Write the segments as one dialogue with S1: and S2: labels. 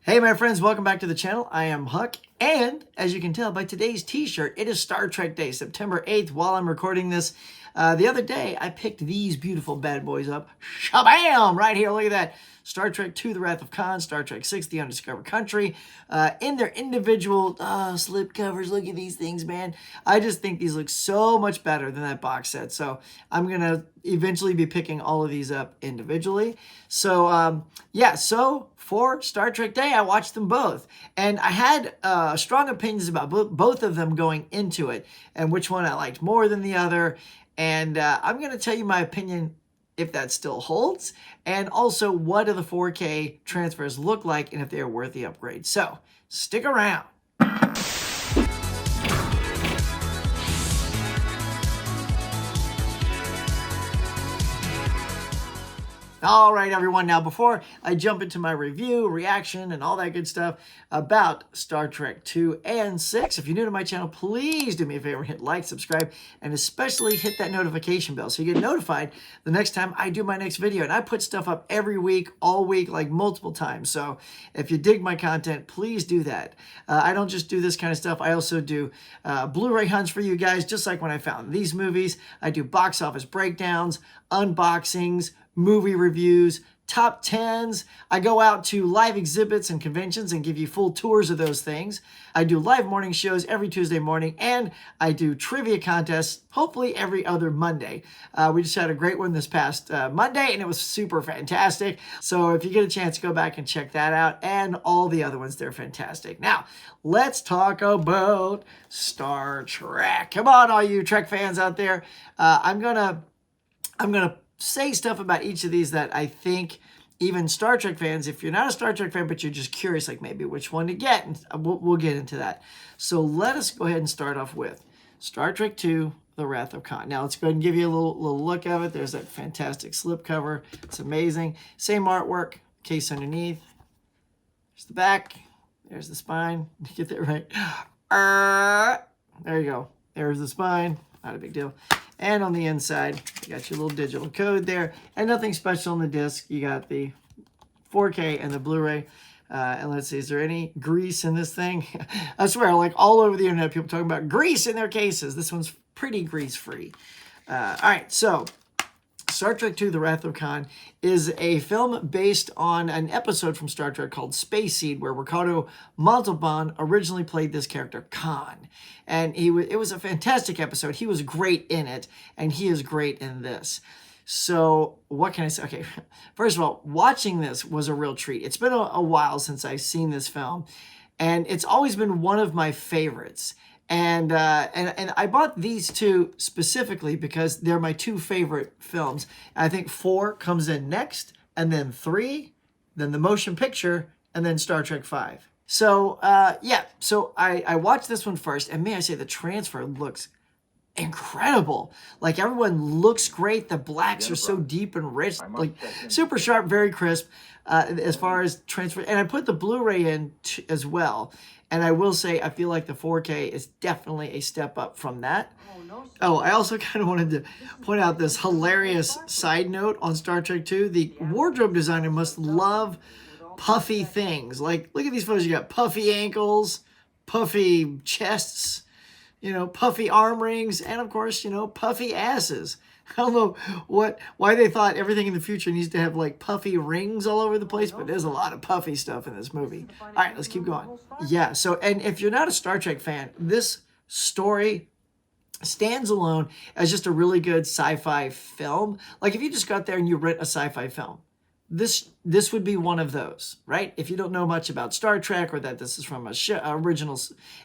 S1: Hey my friends, welcome back to the channel. I am Huck, and as you can tell by today's t-shirt, it is Star Trek Day, September 8th, while I'm recording this. The other day, I picked these beautiful bad boys up. Shabam! Right here, look at that. Star Trek II, The Wrath of Khan, Star Trek VI, The Undiscovered Country, in their individual slip covers. Look at these things, man. I just think these look so much better than that box set. So I'm going to eventually be picking all of these up individually. So, so for Star Trek Day, I watched them both. And I had strong opinions about both of them going into it and which one I liked more than the other. And I'm going to tell you my opinion if that still holds, and also what do the 4K transfers look like and if they are worth the upgrade. So stick around. All right, everyone. Now, before I jump into my review, reaction, and all that good stuff about Star Trek 2 and 6, if you're new to my channel, please do me a favor, hit like, subscribe, and especially hit that notification bell so you get notified the next time I do my next video. And I put stuff up every week, all week, like multiple times. So if you dig my content, please do that. I don't just do this kind of stuff. I also do Blu-ray hunts for you guys, just like when I found these movies. I do box office breakdowns, unboxings, movie reviews, top 10s. I go out to live exhibits and conventions and give you full tours of those things. I do live morning shows every Tuesday morning, and I do trivia contests, hopefully every other Monday. We just had a great one this past Monday, and it was super fantastic. So if you get a chance, go back and check that out, and all the other ones, they're fantastic. Now, let's talk about Star Trek. Come on, all you Trek fans out there. I'm gonna say stuff about each of these that I think even Star Trek fans, if you're not a Star Trek fan, but you're just curious, like maybe which one to get, and we'll get into that. So let us go ahead and start off with Star Trek II, The Wrath of Khan. Now let's go ahead and give you a little look of it. There's that fantastic slipcover. It's amazing. Same artwork, case underneath. There's the back. There's the spine. Get that right. There you go. There's the spine. Not a big deal. And on the inside, you got your little digital code there. And nothing special on the disc. You got the 4K and the Blu-ray. And let's see, is there any grease in this thing? I swear, like all over the internet, people talking about grease in their cases. This one's pretty grease-free. All right, so Star Trek II, The Wrath of Khan is a film based on an episode from Star Trek called Space Seed, where Ricardo Montalban originally played this character, Khan. And it was a fantastic episode. He was great in it, and he is great in this. So what can I say? Okay, first of all, watching this was a real treat. It's been a while since I've seen this film, and it's always been one of my favorites. And I bought these two specifically because they're my two favorite films. I think 4 comes in next, and then 3, then the motion picture, and then Star Trek 5. So, so I watched this one first, and may I say the transfer looks incredible. Like everyone looks great. The blacks are so deep and rich, like super sharp, very crisp as far as transfer. And I put the Blu-ray in as well. And I will say, I feel like the 4K is definitely a step up from that. Oh, I also kind of wanted to point out this hilarious side note on Star Trek 2. The wardrobe designer must love puffy things. Like, look at these photos. You got puffy ankles, puffy chests, puffy arm rings, and of course, puffy asses. I don't know why they thought everything in the future needs to have like puffy rings all over the place, but there's a lot of puffy stuff in this movie. All right, let's keep going. Yeah, so, and if you're not a Star Trek fan, this story stands alone as just a really good sci-fi film. Like if you just got there and you rent a sci-fi film, this would be one of those, right? If you don't know much about Star Trek or that this is from a original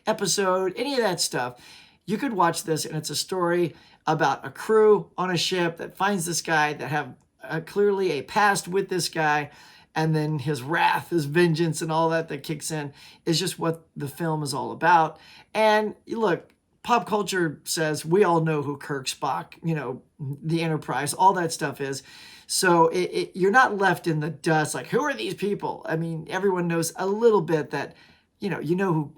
S1: episode, any of that stuff, you could watch this, and it's a story about a crew on a ship that finds this guy that have clearly a past with this guy, and then his wrath, his vengeance, and all that kicks in is just what the film is all about. And look, pop culture says we all know who Kirk, Spock, the Enterprise, all that stuff is. So you're not left in the dust like, who are these people? I mean, everyone knows a little bit that, you know who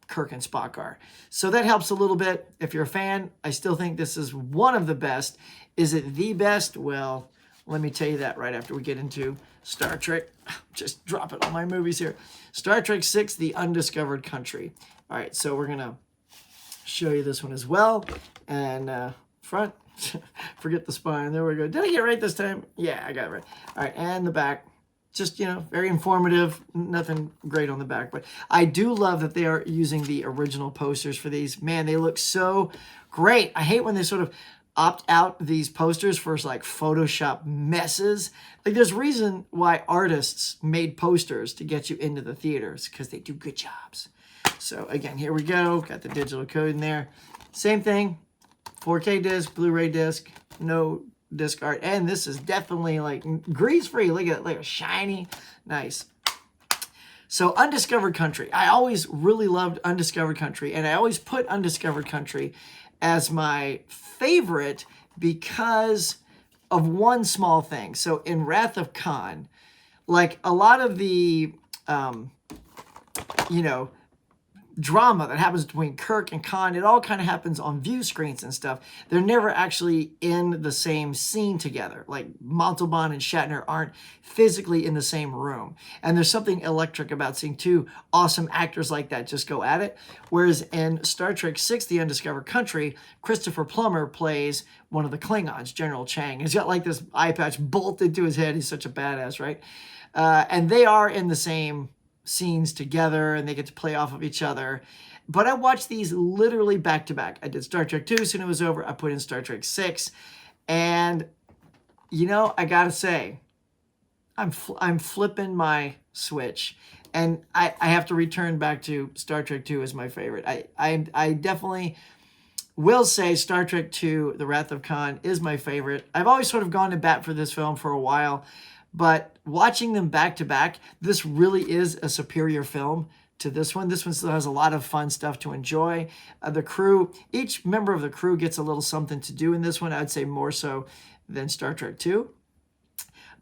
S1: Kirk and Spock are. So that helps a little bit. If you're a fan, I still think this is one of the best. Is it the best? Well, Let me tell you that right after we get into Star Trek. Just dropping all my movies here. Star Trek 6, The Undiscovered Country. All right, so we're going to show you this one as well. And front, forget the spine. There we go. Did I get it right this time? Yeah, I got it right. All right, and the back. Just, you know, very informative. Nothing great on the back. But I do love that they are using the original posters for these. Man, they look so great. I hate when they sort of opt out these posters for like Photoshop messes. Like there's reason why artists made posters to get you into the theaters, because they do good jobs. So again, here we go. Got the digital code in there. Same thing. 4K disc, Blu-ray disc, no disc art. And this is definitely like grease-free. Look at it, like a shiny, nice. So Undiscovered Country. I always really loved Undiscovered Country, and I always put Undiscovered Country as my favorite because of one small thing. So in Wrath of Khan, like a lot of the, you know, drama that happens between Kirk and Khan, it all kind of happens on view screens and stuff. They're never actually in the same scene together. Like Montalban and Shatner aren't physically in the same room. And there's something electric about seeing two awesome actors like that just go at it. Whereas in Star Trek 6, The Undiscovered Country, Christopher Plummer plays one of the Klingons, General Chang. He's got like this eye patch bolted to his head. He's such a badass, right? And they are in the same scenes together, and they get to play off of each other. But I watched these literally back to back. I did Star Trek 2 as soon as it was over. I put in Star Trek 6, and you know, I gotta say, I'm flipping my switch, and I have to return back to Star Trek 2 as my favorite. I definitely will say Star Trek 2, The Wrath of Khan, is my favorite. I've always sort of gone to bat for this film for a while, but watching them back to back, this really is a superior film to this one. This one still has a lot of fun stuff to enjoy. The crew, each member of the crew gets a little something to do in this one. I'd say more so than Star Trek 2.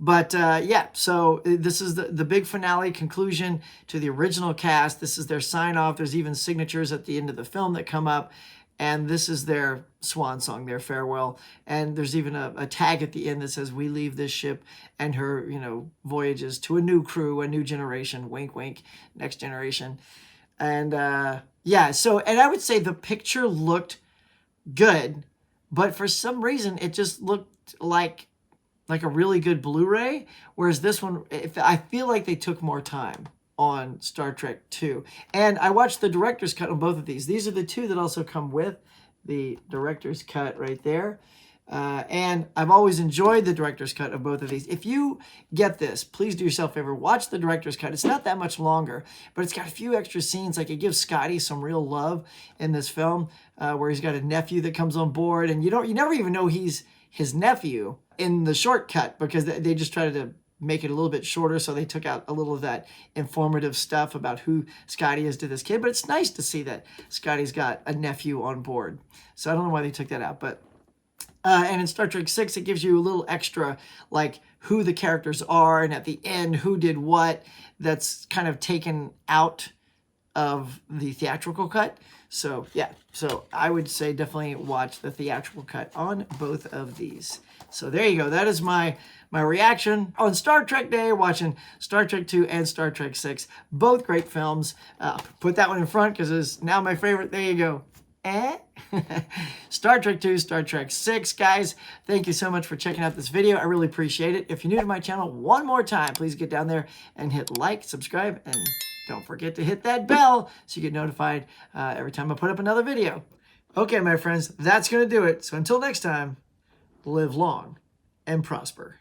S1: But yeah, so this is the big finale conclusion to the original cast. This is their sign off. There's even signatures at the end of the film that come up. And this is their swan song, their farewell. And there's even a tag at the end that says, "We leave this ship and her, you know, voyages to a new crew, a new generation." Wink, wink, next generation. And yeah, so, and I would say the picture looked good, but for some reason it just looked like a really good Blu-ray. Whereas this one, I feel like they took more time on Star Trek 2. And I watched the director's cut on both of these. These are the two that also come with the director's cut right there. And I've always enjoyed the director's cut of both of these. If you get this, please do yourself a favor, watch the director's cut. It's not that much longer, but it's got a few extra scenes. Like it gives Scotty some real love in this film, where he's got a nephew that comes on board, and you never even know he's his nephew in the short cut, because they just tried to make it a little bit shorter, so they took out a little of that informative stuff about who Scotty is to this kid. But it's nice to see that Scotty's got a nephew on board. So I don't know why they took that out. But and in Star Trek 6, it gives you a little extra, like who the characters are, and at the end, who did what. That's kind of taken out of the theatrical cut. So yeah, so I would say definitely watch the theatrical cut on both of these. So there you go. That is my reaction on Star Trek Day, watching Star Trek 2 and Star Trek 6. Both great films. Put that one in front because it's now my favorite. There you go. Star Trek 2, Star Trek 6. Guys, thank you so much for checking out this video. I really appreciate it. If you're new to my channel, one more time, please get down there and hit like, subscribe, and don't forget to hit that bell so you get notified every time I put up another video. Okay, my friends, that's going to do it. So until next time, live long and prosper.